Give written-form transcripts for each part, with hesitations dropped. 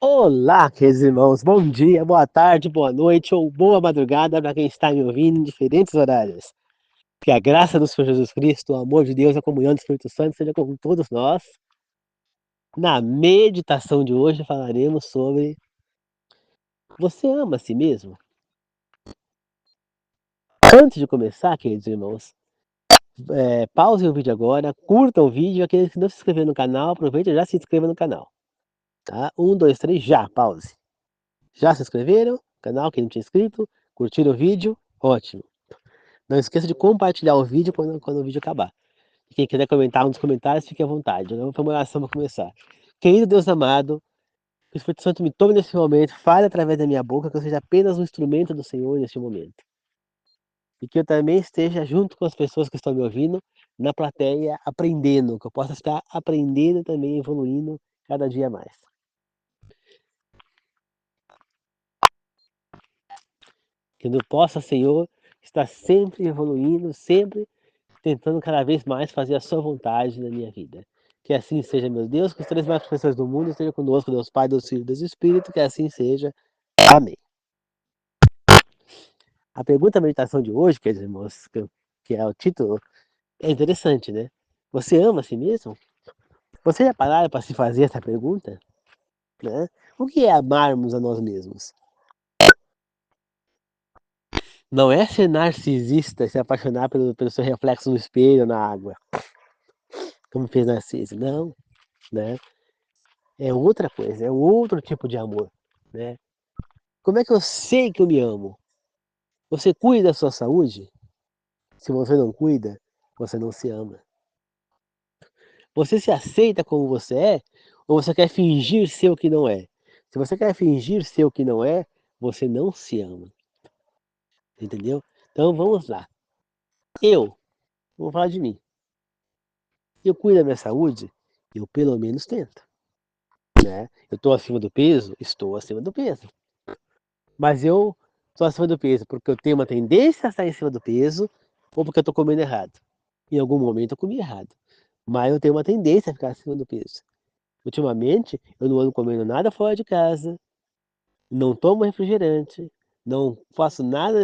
Olá, queridos irmãos, bom dia, boa tarde, boa noite ou boa madrugada para quem está me ouvindo em diferentes horários. Que a graça do Senhor Jesus Cristo, o amor de Deus e a comunhão do Espírito Santo seja com todos nós. Na meditação de hoje falaremos sobre: você ama a si mesmo? Antes de começar, queridos irmãos, pausem o vídeo agora, curtam o vídeo. Aqueles que não se inscreveram no canal, aproveita e já se inscreva no canal. Tá? 1, 2, 3, já, pause. Já se inscreveram no canal, quem não tinha inscrito? Curtiram o vídeo? Ótimo. Não esqueça de compartilhar o vídeo quando o vídeo acabar. E quem quiser comentar nos comentários, fique à vontade. Agora vamos para uma oração para começar. Querido Deus amado, que o Espírito Santo me tome nesse momento, fale através da minha boca, que eu seja apenas um instrumento do Senhor neste momento. E que eu também esteja junto com as pessoas que estão me ouvindo, na plateia, aprendendo, que eu possa estar aprendendo também, evoluindo cada dia mais. Que eu possa, Senhor, estar sempre evoluindo, sempre tentando cada vez mais fazer a sua vontade na minha vida. Que assim seja, meu Deus, que os três mais pessoas do mundo estejam conosco, Deus Pai, Deus Filho e Deus Espírito, que assim seja. Amém. A pergunta da meditação de hoje, queridos irmãos, que é o título, é interessante, né? Você ama a si mesmo? Você já pararam para se fazer essa pergunta? Né? O que é amarmos a nós mesmos? Não é ser narcisista, se apaixonar pelo seu reflexo no espelho, na água, como fez Narciso. Não, né? É outra coisa, é um outro tipo de amor, né? Como é que eu sei que eu me amo? Você cuida da sua saúde? Se você não cuida, você não se ama. Você se aceita como você é? Ou você quer fingir ser o que não é? Se você quer fingir ser o que não é, você não se ama. Entendeu? Então vamos lá. Vou falar de mim. Eu cuido da minha saúde? Eu pelo menos tento. Né? Eu estou acima do peso? Estou acima do peso. Mas eu estou acima do peso porque eu tenho uma tendência a estar em cima do peso ou porque eu estou comendo errado. Em algum momento eu comi errado, mas eu tenho uma tendência a ficar acima do peso. Ultimamente, eu não ando comendo nada fora de casa, não tomo refrigerante, não faço nada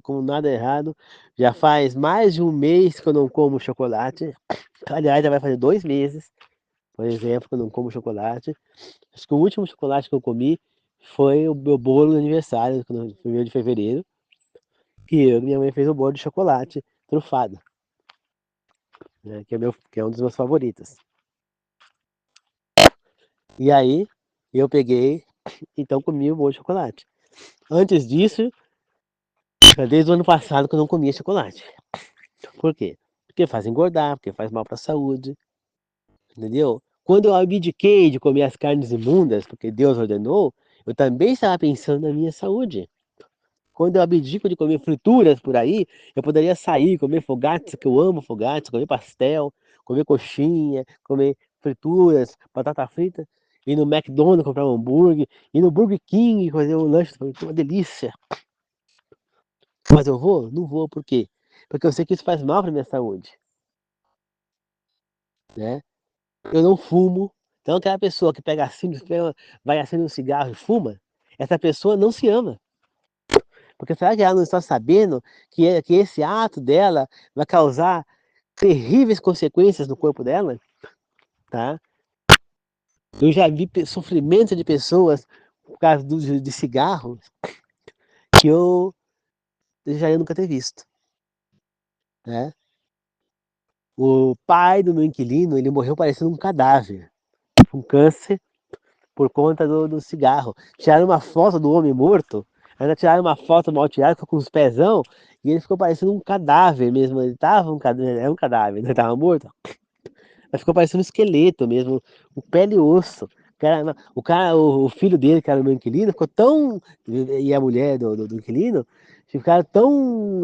com nada errado. Já faz mais de um mês que eu não como chocolate. Aliás, já vai fazer 2 meses, por exemplo, que eu não como chocolate. Acho que o último chocolate que eu comi foi o meu bolo de aniversário, no 1º de fevereiro, que minha mãe fez um bolo de chocolate trufado, né, que é um dos meus favoritos. E aí, eu peguei, então comi o bolo de chocolate. Antes disso, desde o ano passado que eu não comia chocolate. Por quê? Porque faz engordar, porque faz mal para a saúde, entendeu? Quando eu abdiquei de comer as carnes imundas, porque Deus ordenou, eu também estava pensando na minha saúde. Quando eu abdico de comer frituras por aí, eu poderia sair, comer fogates, que eu amo fogates, comer pastel, comer coxinha, comer frituras, batata frita, ir no McDonald's comprar um hambúrguer, ir no Burger King fazer um lanche, uma delícia. Mas eu vou? Não vou, por quê? Porque eu sei que isso faz mal para minha saúde, né? Eu não fumo, então aquela pessoa que pega assim, vai acender um cigarro e fuma, essa pessoa não se ama. Porque será que ela não está sabendo que esse ato dela vai causar terríveis consequências no corpo dela? Tá? Eu já vi sofrimento de pessoas por causa de cigarro que eu desejaria nunca ter visto. Né? O pai do meu inquilino, ele morreu parecendo um cadáver, com câncer, por conta do cigarro. Tiraram uma foto do homem morto, ainda tiraram uma foto mal tirada, com os pezão, e ele ficou parecendo um cadáver mesmo. Ele tava um cadáver, é um cadáver, ele tava morto. Mas ficou parecendo um esqueleto mesmo, o pele e osso. O filho dele, que era o meu inquilino, ficou tão. E a mulher do inquilino, ficaram tão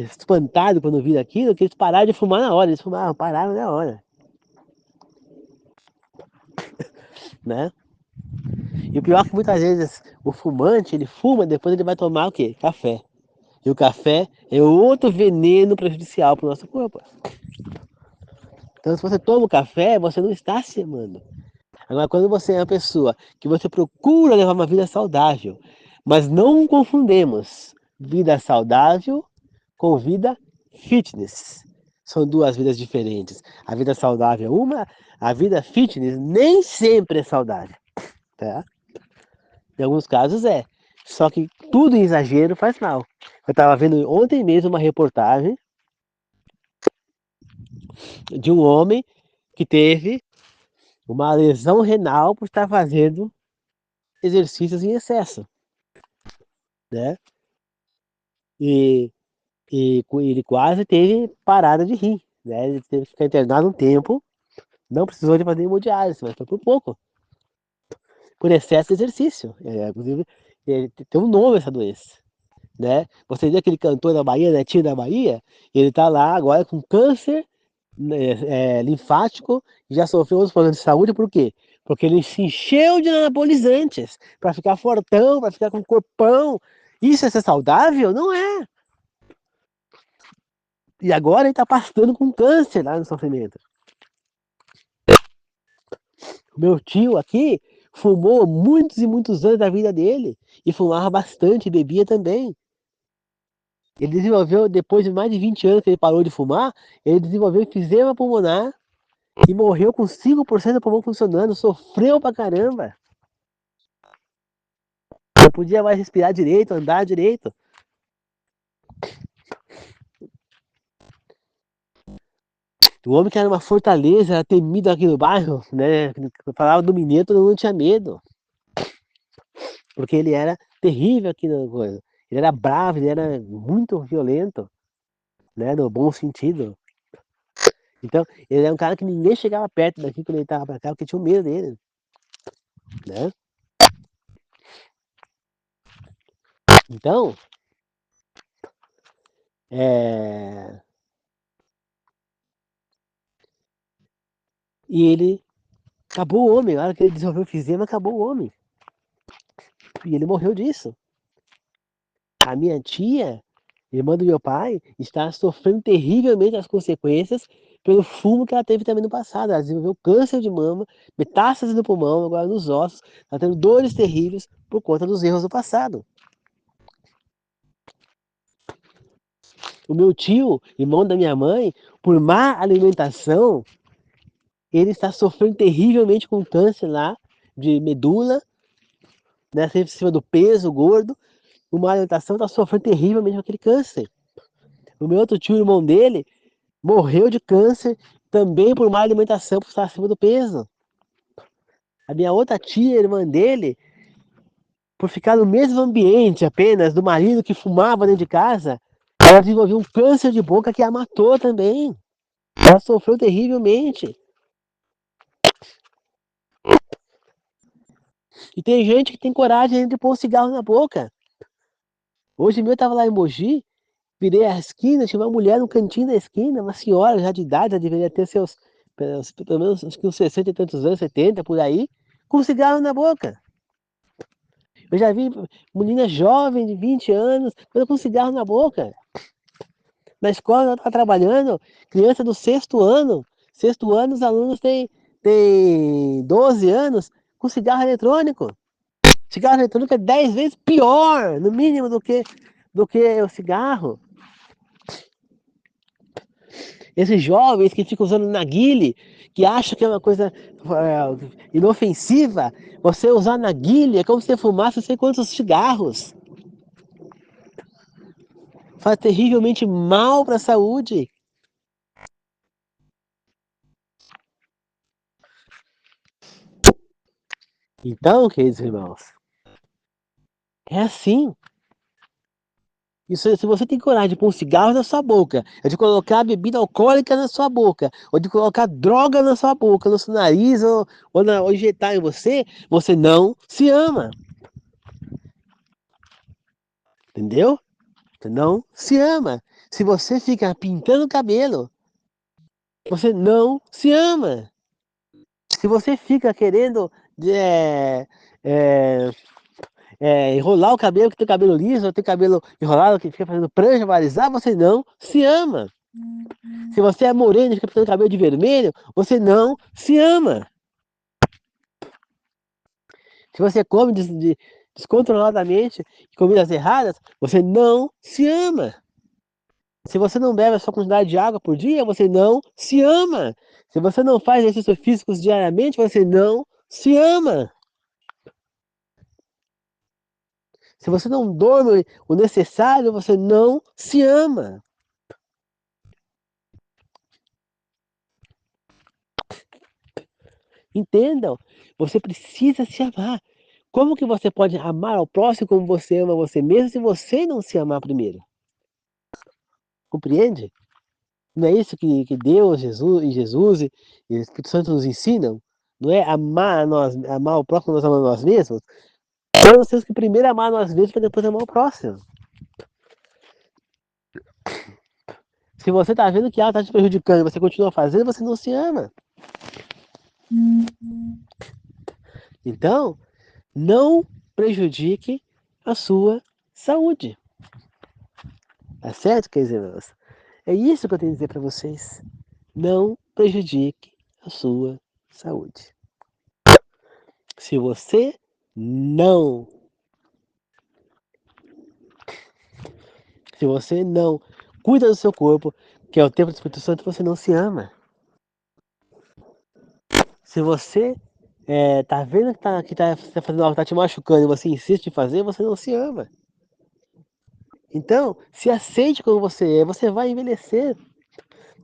espantados quando viram aquilo que eles pararam de fumar na hora. Eles fumaram, pararam na hora. Né? E o pior é que muitas vezes o fumante, ele fuma, depois ele vai tomar o quê? Café. E o café é outro veneno prejudicial para o nosso corpo. Então, se você toma o café, você não está se amando. Agora, quando você é uma pessoa que você procura levar uma vida saudável, mas não confundemos vida saudável com vida fitness. São duas vidas diferentes. A vida saudável é uma, a vida fitness nem sempre é saudável, tá? Em alguns casos é. Só que tudo em exagero faz mal. Eu estava vendo ontem mesmo uma reportagem de um homem que teve uma lesão renal por estar fazendo exercícios em excesso, né? E, ele quase teve parada de rir, né? Ele teve que ficar internado um tempo, não precisou de fazer hemodiálise, mas foi por pouco, por excesso de exercício. Inclusive, tem um nome essa doença, né? Você vê aquele cantor da Bahia, Netinho da Bahia, ele tá lá agora com câncer, né, linfático, já sofreu outros problemas de saúde, por quê? Porque ele se encheu de anabolizantes para ficar fortão, para ficar com corpão. Isso é ser saudável? Não é. E agora ele está passando com câncer lá no sofrimento. O meu tio aqui fumou muitos e muitos anos da vida dele e fumava bastante, bebia também. Ele desenvolveu, depois de mais de 20 anos que ele parou de fumar, ele desenvolveu enfisema pulmonar e morreu com 5% do pulmão funcionando, sofreu pra caramba. Não podia mais respirar direito, andar direito. O homem que era uma fortaleza, era temido aqui no bairro, né? Falava do mineiro, todo mundo tinha medo. Porque ele era terrível aqui na coisa. Ele era bravo, ele era muito violento, né? No bom sentido. Então, ele era um cara que ninguém chegava perto daqui quando ele tava pra cá, porque tinha medo dele, né? Então, é... E ele acabou o homem, na hora que ele desenvolveu o enfisema, acabou o homem. E ele morreu disso. A minha tia, irmã do meu pai, está sofrendo terrivelmente as consequências pelo fumo que ela teve também no passado. Ela desenvolveu câncer de mama, metástase no pulmão, agora nos ossos, está tendo dores terríveis por conta dos erros do passado. O meu tio, irmão da minha mãe, por má alimentação, ele está sofrendo terrivelmente com câncer lá de medula, né, em cima do peso, gordo. Por má alimentação, está sofrendo terrivelmente com aquele câncer. O meu outro tio, irmão dele, morreu de câncer também por má alimentação, por estar acima do peso. A minha outra tia, irmã dele, por ficar no mesmo ambiente apenas do marido que fumava dentro de casa, ela desenvolveu um câncer de boca que a matou também. Ela sofreu terrivelmente. E tem gente que tem coragem de pôr um cigarro na boca. Hoje mesmo eu estava lá em Mogi, virei a esquina, tinha uma mulher no cantinho da esquina, uma senhora já de idade, já deveria ter seus, pelo menos acho que uns 60 e tantos anos, 70 por aí, com um cigarro na boca. Eu já vi menina jovem de 20 anos, com cigarro na boca. Na escola ela está trabalhando, criança do sexto ano os alunos têm 12 anos com cigarro eletrônico. Cigarro eletrônico é 10 vezes pior, no mínimo, do que o cigarro. Esses jovens que ficam usando narguile, que acham que é uma coisa inofensiva, você usar narguile é como se você fumasse não sei quantos cigarros. Faz terrivelmente mal para a saúde. Então, queridos irmãos, é assim. Isso, se você tem coragem de pôr um cigarro na sua boca, ou de colocar bebida alcoólica na sua boca, ou de colocar droga na sua boca, no seu nariz, ou injetar em você, você não se ama. Entendeu? Você não se ama. Se você fica pintando o cabelo, você não se ama. Se você fica querendo é, enrolar o cabelo, que tem cabelo liso, ou tem cabelo enrolado, que fica fazendo prancha, balizar, você não se ama. Se você é moreno e fica pintando cabelo de vermelho, você não se ama. Se você come descontroladamente comidas erradas, você não se ama. Se você não bebe a sua quantidade de água por dia, você não se ama. Se você não faz exercícios físicos diariamente, você não se ama. Se você não dorme o necessário, você não se ama. Entendam? Você precisa se amar. Como que você pode amar ao próximo como você ama você mesmo se você não se amar primeiro? Compreende? Não é isso que Deus, Jesus e o Espírito Santo nos ensinam? Não é amar o próximo, nós amamos nós mesmos? Então nós temos que primeiro amar nós mesmos para depois amar o próximo. Se você está vendo que ela está te prejudicando e você continua fazendo, você não se ama. Então, não prejudique a sua saúde. Tá certo, queridos irmãos? É isso que eu tenho a dizer para vocês. Não prejudique a sua saúde. Se você não, se você não cuida do seu corpo, que é o templo do Espírito Santo, você não se ama. Se você tá vendo que tá fazendo algo, tá te machucando e você insiste em fazer, você não se ama. Então, se aceite como você é, você vai envelhecer.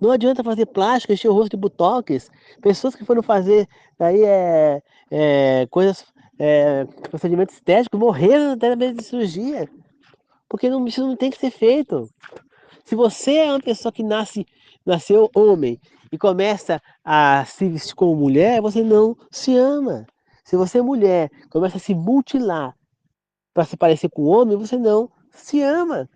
Não adianta fazer plástica, encher o rosto de botox. Pessoas que foram fazer aí coisas, procedimentos estéticos, morreram até mesmo de cirurgia. Porque não, isso não tem que ser feito. Se você é uma pessoa que nasceu homem e começa a se vestir como mulher, você não se ama. Se você é mulher, começa a se mutilar para se parecer com homem, você não se ama.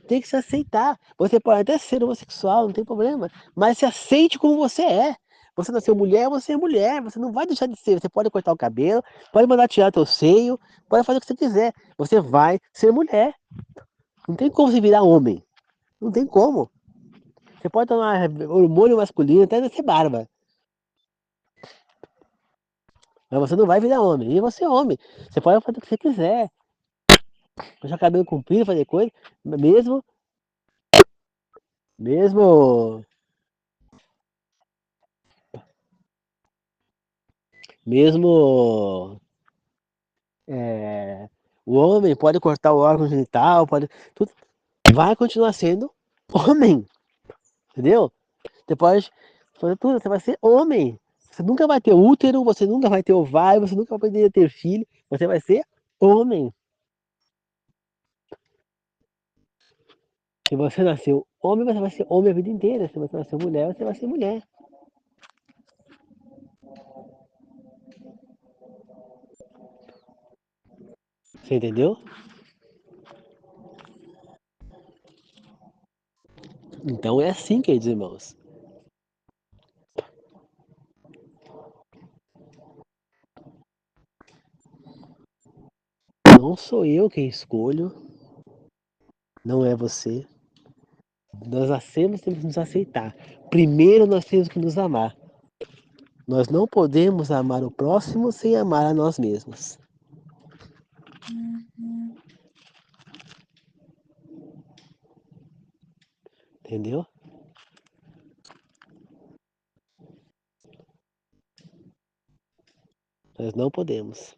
Tem que se aceitar. Você pode até ser homossexual, não tem problema, mas se aceite como você é. Você nasceu mulher, você é mulher. Você não vai deixar de ser. Você pode cortar o cabelo, pode mandar tirar teu seio, pode fazer o que você quiser. Você vai ser mulher. Não tem como você virar homem. Não tem como. Você pode tomar hormônio masculino, até nascer barba. Mas você não vai virar homem. E você é homem. Você pode fazer o que você quiser. Deixar o cabelo comprido, fazer coisa. Mesmo, mesmo, mesmo. é, o homem pode cortar o órgão genital, pode. Tudo. Vai continuar sendo homem. Entendeu? Você pode fazer tudo. Você vai ser homem. Você nunca vai ter útero, você nunca vai ter ovário, você nunca vai poder ter filho. Você vai ser homem. Se você nasceu homem, você vai ser homem a vida inteira. Se você nasceu mulher, você vai ser mulher. Você entendeu? Então é assim, queridos irmãos. Não sou eu quem escolho, não é você. Nós nascemos, temos que nos aceitar. Primeiro nós temos que nos amar. Nós não podemos amar o próximo sem amar a nós mesmos. Entendeu? Nós não podemos.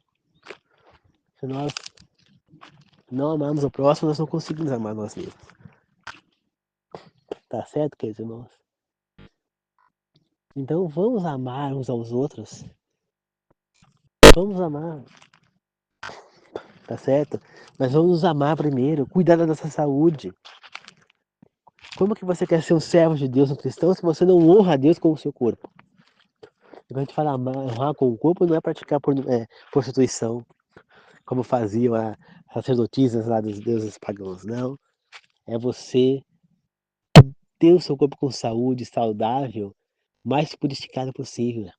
Se nós não amarmos o próximo, nós não conseguimos amar nós mesmos. Tá certo, queridos irmãos? Então vamos amar uns aos outros. Vamos amar, tá certo? Mas vamos nos amar primeiro, cuidar da nossa saúde. Como que você quer ser um servo de Deus, um cristão, se você não honra a Deus com o seu corpo? Quando a gente fala honrar com o corpo, não é praticar prostituição, como faziam as sacerdotisas lá dos deuses pagãos, não. É você ter o seu corpo com saúde, saudável, mais purificado possível.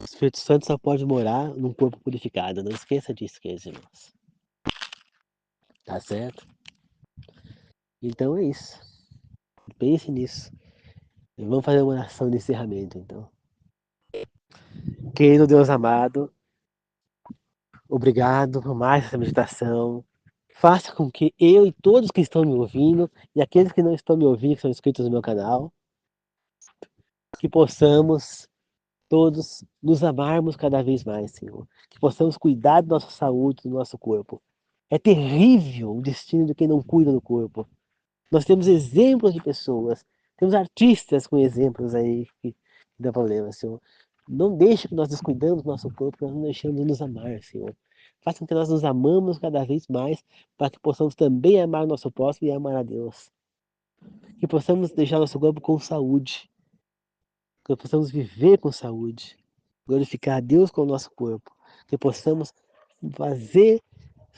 O Espírito Santo só pode morar num corpo purificado, não esqueça disso, queridos irmãos. Tá certo? Então é isso. Pense nisso. Vamos fazer uma oração de encerramento, então. Querido Deus amado, Obrigado por mais essa meditação. Faça com que eu e todos que estão me ouvindo, e aqueles que não estão me ouvindo, que são inscritos no meu canal, que possamos todos nos amarmos cada vez mais, Senhor. Que possamos cuidar da nossa saúde, do nosso corpo. É terrível o destino de quem não cuida do corpo. Nós temos exemplos de pessoas, temos artistas com exemplos aí que dá problema, Senhor. Não deixe que nós descuidamos do nosso corpo, nós não deixamos de nos amar, Senhor. Faça com que nós nos amamos cada vez mais, para que possamos também amar o nosso próximo e amar a Deus. Que possamos deixar nosso corpo com saúde, que possamos viver com saúde, glorificar a Deus com o nosso corpo, que possamos fazer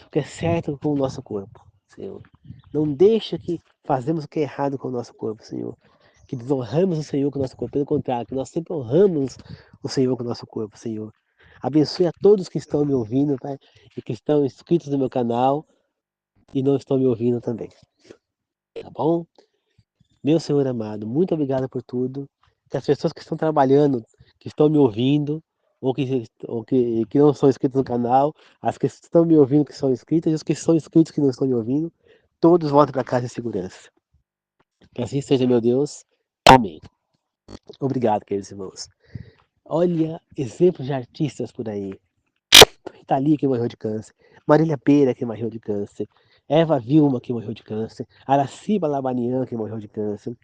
o que é certo com o nosso corpo, Senhor. Não deixa que fazemos o que é errado com o nosso corpo, Senhor. Que desonramos o Senhor com o nosso corpo. Pelo contrário, que nós sempre honramos o Senhor com o nosso corpo, Senhor. Abençoe a todos que estão me ouvindo, Pai, e que estão inscritos no meu canal e não estão me ouvindo também. Tá bom? Meu Senhor amado, muito obrigado por tudo. Que as pessoas que estão trabalhando, que estão me ouvindo, ou que não são inscritos no canal, as que estão me ouvindo que são inscritas, e os que são inscritos que não estão me ouvindo, todos voltem para casa em segurança. Que assim seja, meu Deus. Amém. Obrigado, queridos irmãos. Olha exemplos de artistas por aí. Rita Lee, que morreu de câncer. Marília Pêra, que morreu de câncer. Eva Vilma, que morreu de câncer. Araciba Labanian, que morreu de câncer.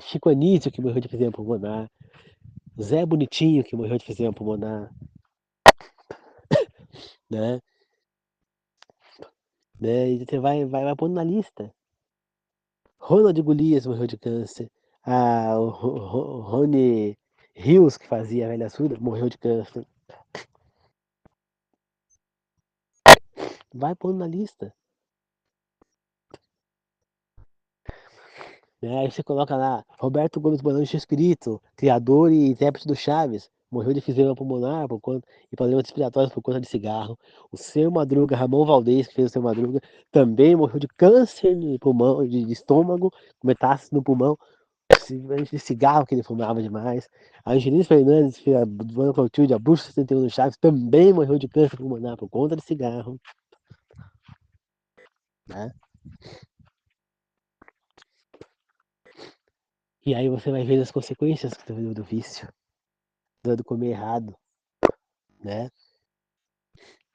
Chico Anísio, que morreu de efizema pulmonar. Zé Bonitinho, que morreu de efizema pulmonar. Né? E você vai pondo na lista. Ronald Golias morreu de câncer. O Rony Rios, que fazia a velha surda, morreu de câncer. Vai pondo na lista. Aí você coloca lá, Roberto Gomes Bolanho Espírito, criador e intérprete do Chaves, morreu de efizema pulmonar e problemas respiratórios por conta de cigarro. O Seu Madruga, Ramon Valdez, que fez o Seu Madruga, também morreu de câncer de pulmão, de estômago, com metástase no pulmão, de cigarro que ele fumava demais. A Angelina Fernandes, filha do Ana Clotilde, a bruxa 71 do Chaves, também morreu de câncer pulmonar por conta de cigarro. Né? E aí você vai ver as consequências do vício, do comer errado, né?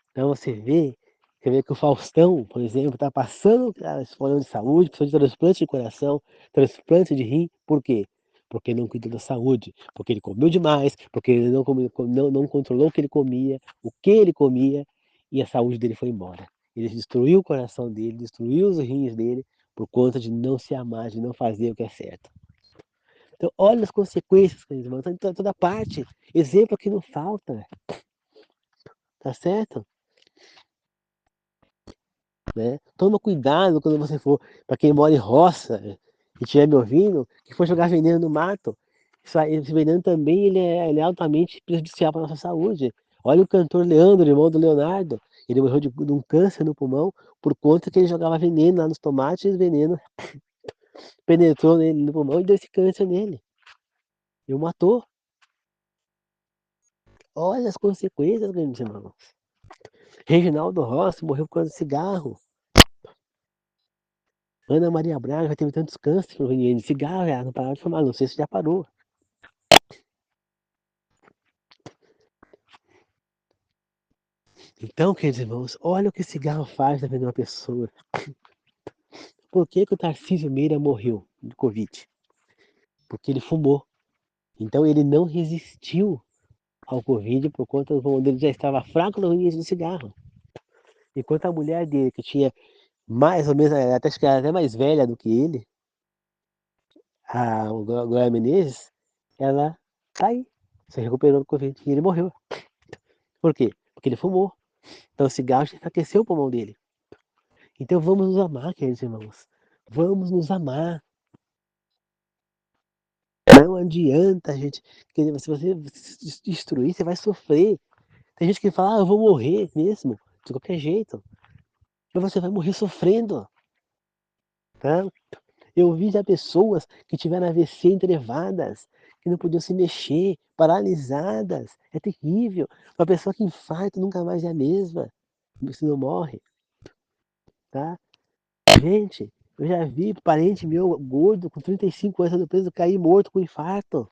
Então você vê que o Faustão, por exemplo, está passando esse problema de saúde, precisando de transplante de coração, transplante de rim, por quê? Porque não cuidou da saúde, porque ele comeu demais, porque ele não controlou o que ele comia, e a saúde dele foi embora. Ele destruiu o coração dele, destruiu os rins dele, por conta de não se amar, de não fazer o que é certo. Então, olha as consequências, meus irmãos, em toda parte. Exemplo que não falta, tá certo? Né? Toma cuidado quando você for, para quem mora em roça e estiver me ouvindo, que for jogar veneno no mato. Esse veneno também ele é altamente prejudicial para a nossa saúde. Olha o cantor Leandro, irmão do Leonardo, ele morreu de um câncer no pulmão por conta que ele jogava veneno lá nos tomates e o veneno penetrou nele no pulmão e deu esse câncer nele. E o matou. Olha as consequências, grandes irmãos. Reginaldo Rossi morreu por causa de cigarro. Ana Maria Braga já teve tantos cânceres provenientes de cigarro, ela não parava de fumar, não sei se já parou. Então, queridos irmãos, olha o que cigarro faz na vida de uma pessoa. Por que o Tarcísio Meira morreu de Covid? Porque ele fumou. Então ele não resistiu ao Covid por conta do pulmão dele já estava fraco no início do cigarro. Enquanto a mulher dele, que tinha mais ou menos, até acho que era até mais velha do que ele, a Glória Menezes, ela tá aí, se recuperou do Covid e ele morreu. Por quê? Porque ele fumou. Então o cigarro já enfraqueceu o pulmão dele. Então vamos nos amar, queridos irmãos. Vamos nos amar. Não adianta, gente. Se você se destruir, você vai sofrer. Tem gente que fala, eu vou morrer mesmo, de qualquer jeito. Mas você vai morrer sofrendo. Tá? Eu vi já pessoas que tiveram AVC entrevadas, que não podiam se mexer, paralisadas. É terrível. Uma pessoa que infarta nunca mais é a mesma, se não morre, tá? Gente, eu já vi parente meu gordo com 35 anos do peso cair morto com infarto.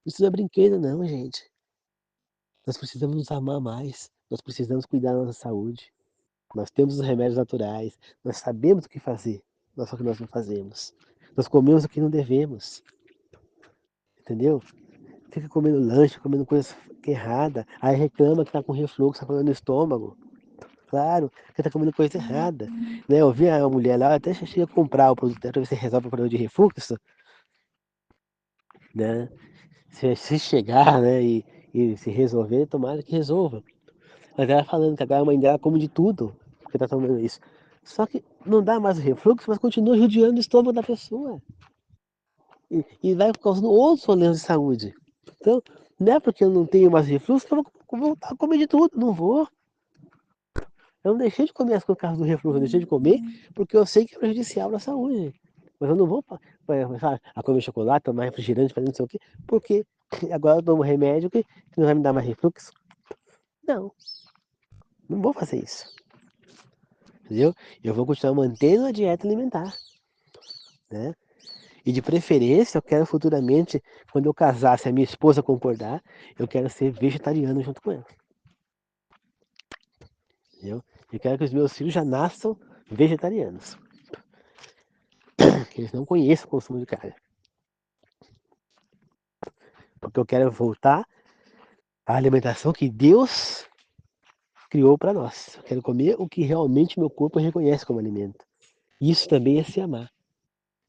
Isso não é brinquedo não, gente. Nós precisamos nos amar mais. Nós precisamos cuidar da nossa saúde. Nós temos os remédios naturais. Nós sabemos o que fazer. Só que nós não fazemos. Nós comemos o que não devemos. Entendeu? Fica comendo lanche, comendo coisa que é errada. Aí reclama que tá com refluxo, tá falando no estômago. Claro, que tá comendo coisa errada. Né? Eu vi a mulher lá, até cheguei a comprar o produto dela pra ver se resolve o problema de refluxo. Né? Se chegar, né, e se resolver, tomara que resolva. Mas ela falando que agora a mãe dela come de tudo, porque tá tomando isso. Só que não dá mais o refluxo, mas continua judiando o estômago da pessoa. E vai causando outros problemas de saúde. Então, não é porque eu não tenho mais refluxo que eu vou voltar a comer de tudo. Não vou. Eu não deixei de comer as coisas do refluxo, eu deixei de comer porque eu sei que é prejudicial à saúde. Mas eu não vou a comer chocolate, tomar refrigerante, fazer não sei o quê, porque agora eu tomo remédio que não vai me dar mais refluxo. Não, não vou fazer isso. Entendeu? Eu vou continuar mantendo a dieta alimentar. Né? E de preferência, eu quero futuramente, quando eu casar, se a minha esposa concordar, eu quero ser vegetariano junto com ela. Entendeu? Eu quero que os meus filhos já nasçam vegetarianos. Que eles não conheçam o consumo de carne. Porque eu quero voltar à alimentação que Deus criou para nós. Eu quero comer o que realmente meu corpo reconhece como alimento. Isso também é se amar.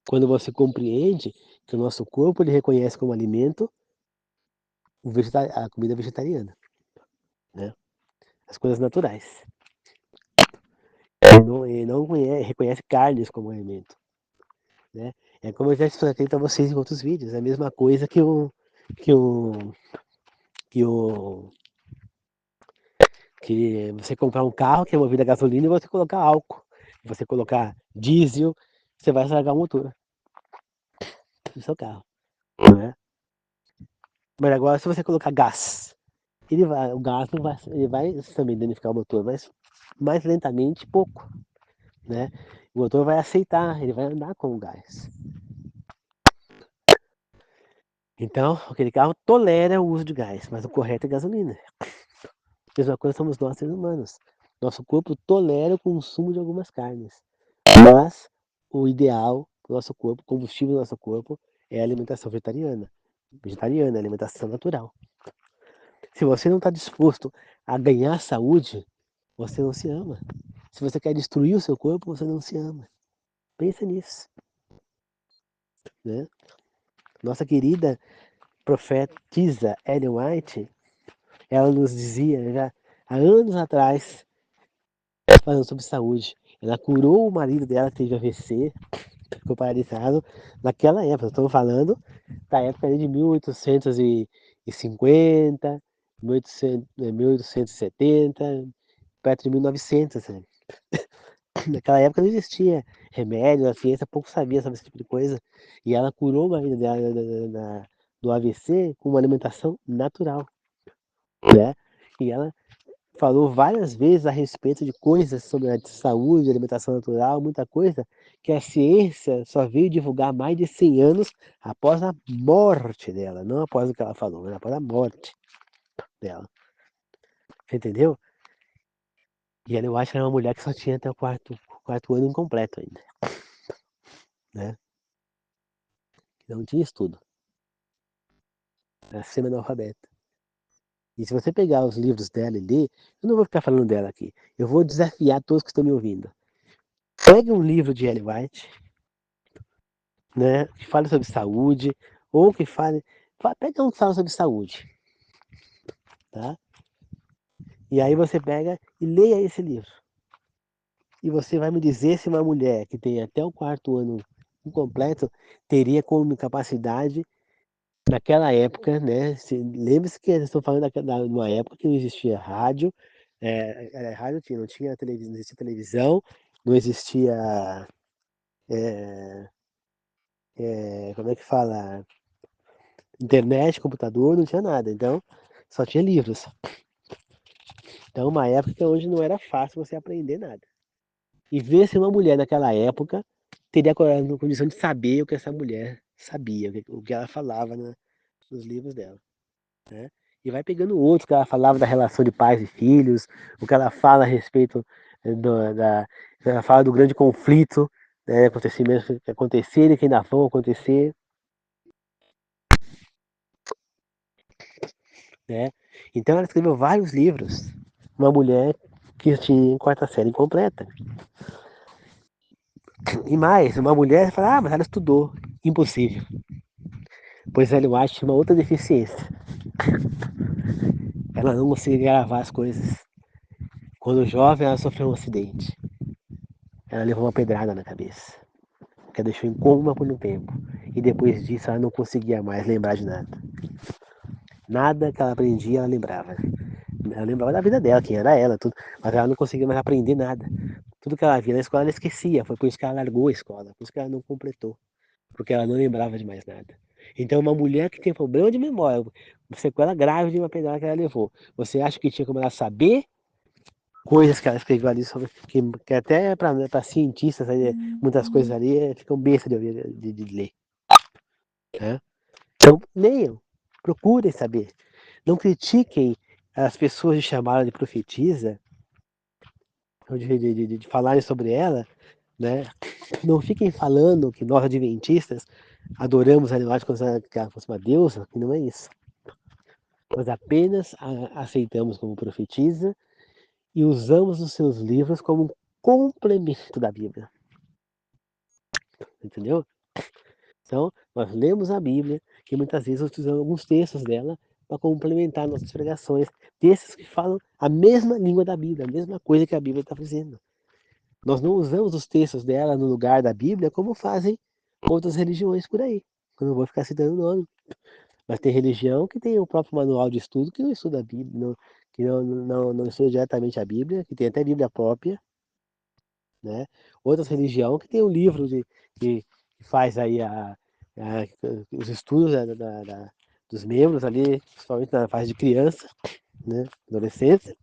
Quando você compreende que o nosso corpo ele reconhece como alimento a comida vegetariana, né? As coisas naturais. Ele não reconhece carnes como alimento. Né? É como eu já expliquei para vocês em outros vídeos. É a mesma coisa que o que o que você comprar um carro que é movido a gasolina e você colocar álcool, você colocar diesel, você vai estragar o motor do seu carro, né? Mas agora se você colocar gás, o gás não vai, ele vai também danificar o motor, mas mais lentamente, pouco, né? O motor vai aceitar, ele vai andar com o gás. Então, aquele carro tolera o uso de gás, mas o correto é gasolina. A mesma coisa somos nós seres humanos. Nosso corpo tolera o consumo de algumas carnes, mas o ideal do nosso corpo, o combustível do nosso corpo, é a alimentação vegetariana. Vegetariana, é alimentação natural. Se você não está disposto a ganhar saúde, você não se ama. Se você quer destruir o seu corpo, você não se ama. Pensa nisso. Né? Nossa querida profetisa Ellen White, ela nos dizia já há anos atrás, falando sobre saúde. Ela curou o marido dela que teve AVC, ficou paralisado. Naquela época, estamos falando da época de 1850, 1870, perto de 1900. Né? Naquela época não existia remédio, a ciência pouco sabia sobre esse tipo de coisa. E ela curou o marido dela do AVC com uma alimentação natural. Né? E ela falou várias vezes a respeito de coisas sobre a saúde, alimentação natural, muita coisa que a ciência só veio divulgar mais de 100 anos após a morte dela, não após o que ela falou, mas após a morte dela. Você entendeu? E ela, eu acho que era uma mulher que só tinha até o quarto ano incompleto ainda, né? Não tinha estudo, era semi-analfabeta. E se você pegar os livros dela e ler, eu não vou ficar falando dela aqui, eu vou desafiar todos que estão me ouvindo. Pegue um livro de Ellen White, né, que fale sobre saúde, ou que fale. Pega um que fala sobre saúde, tá? E aí você pega e leia esse livro. E você vai me dizer se uma mulher que tem até o quarto ano incompleto teria como capacidade naquela época, né? Lembre-se que eu estou falando de uma época que não existia rádio, rádio tinha, não tinha televisão, não existia televisão, não existia, como é que fala? internet, computador, não tinha nada. Então, só tinha livros. Então, uma época onde não era fácil você aprender nada. E ver se uma mulher naquela época teria a condição de saber o que essa mulher sabia, o que ela falava nos livros dela. Né? E vai pegando outros, que ela falava da relação de pais e filhos, o que ela fala a respeito ela fala do grande conflito, né, acontecimentos que aconteceram e que ainda vão acontecer. Né? Então ela escreveu vários livros. Uma mulher que tinha quarta série incompleta. E mais, uma mulher fala, mas ela estudou. Impossível. Pois Ellen White tinha uma outra deficiência. Ela não conseguia gravar as coisas. Quando jovem, ela sofreu um acidente. Ela levou uma pedrada na cabeça, que a deixou em coma por um tempo. E depois disso, ela não conseguia mais lembrar de nada. Nada que ela aprendia, ela lembrava. Ela lembrava da vida dela, quem era ela, tudo. Mas ela não conseguia mais aprender nada. Tudo que ela via na escola, ela esquecia. Foi por isso que ela largou a escola, por isso que ela não completou. Porque ela não lembrava de mais nada. Então, uma mulher que tem problema de memória, sequela grave de uma pedrada que ela levou, você acha que tinha como ela saber coisas que ela escreveu ali sobre que até para cientistas muitas coisas ali ficam bestas de, ouvir, de ler. Né? Então, leiam, procurem saber. Não critiquem as pessoas de chamá-la de profetisa, ou de falarem sobre ela, né? Não fiquem falando que nós adventistas adoramos a animais como se ela fosse uma deusa, que não é isso. Nós apenas a aceitamos como profetisa e usamos os seus livros como um complemento da Bíblia. Entendeu? Então, nós lemos a Bíblia, que muitas vezes utilizamos alguns textos dela para complementar nossas pregações, textos que falam a mesma língua da Bíblia, a mesma coisa que a Bíblia está dizendo. Nós não usamos os textos dela no lugar da Bíblia como fazem outras religiões por aí. Eu não vou ficar citando o nome. Mas tem religião que tem o próprio manual de estudo que não estuda a Bíblia, que não estuda diretamente a Bíblia, que tem até Bíblia própria, né? Outras religiões que tem um livro que faz aí os estudos dos membros ali, principalmente na fase de criança, né? Adolescência.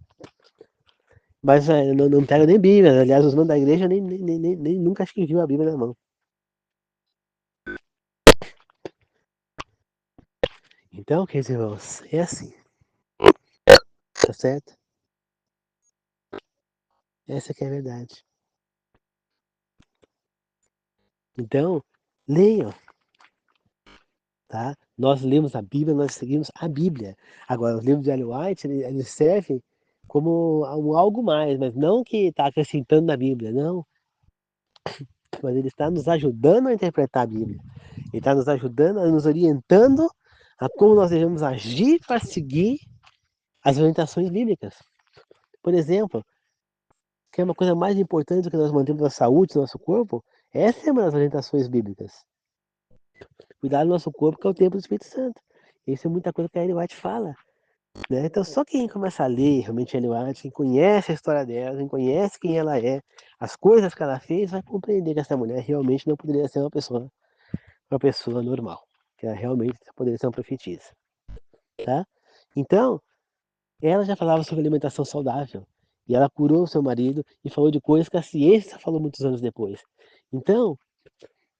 Mas não pega nem Bíblia. Aliás, os membros da igreja nem nunca acho que viu a Bíblia na mão. Então, queridos irmãos, é assim. Tá certo? Essa que é a verdade. Então, leiam, tá? Nós lemos a Bíblia, nós seguimos a Bíblia. Agora, os livros de Ellen White, eles servem como algo mais, mas não que está acrescentando na Bíblia, não. Mas ele está nos ajudando a interpretar a Bíblia. Ele está nos ajudando, nos orientando a como nós devemos agir para seguir as orientações bíblicas. Por exemplo, que é uma coisa mais importante do que nós mantermos a saúde do nosso corpo, essa é uma das orientações bíblicas. Cuidar do nosso corpo, que é o templo do Espírito Santo. Isso é muita coisa que a Ellen White fala. Né? Então, só quem começa a ler realmente a Ellen White, quem conhece a história dela, quem conhece quem ela é, as coisas que ela fez, vai compreender que essa mulher realmente não poderia ser uma pessoa normal. Que ela realmente poderia ser uma profetisa. Tá? Então, ela já falava sobre alimentação saudável. E ela curou o seu marido e falou de coisas que a ciência falou muitos anos depois. Então,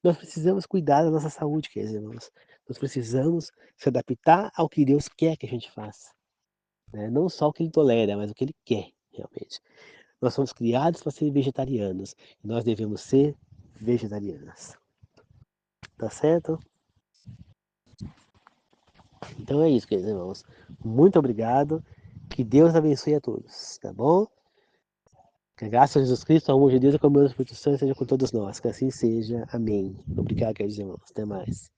nós precisamos cuidar da nossa saúde, queridos irmãos. Nós precisamos se adaptar ao que Deus quer que a gente faça. Né? Não só o que Ele tolera, mas o que Ele quer, realmente. Nós somos criados para ser vegetarianos. E nós devemos ser vegetarianas. Tá certo? Então é isso, queridos irmãos. Muito obrigado. Que Deus abençoe a todos. Tá bom? Que a graça de Jesus Cristo, o amor de Deus e a comunhão do Espírito Santo seja com todos nós. Que assim seja. Amém. Obrigado, queridos irmãos. Até mais.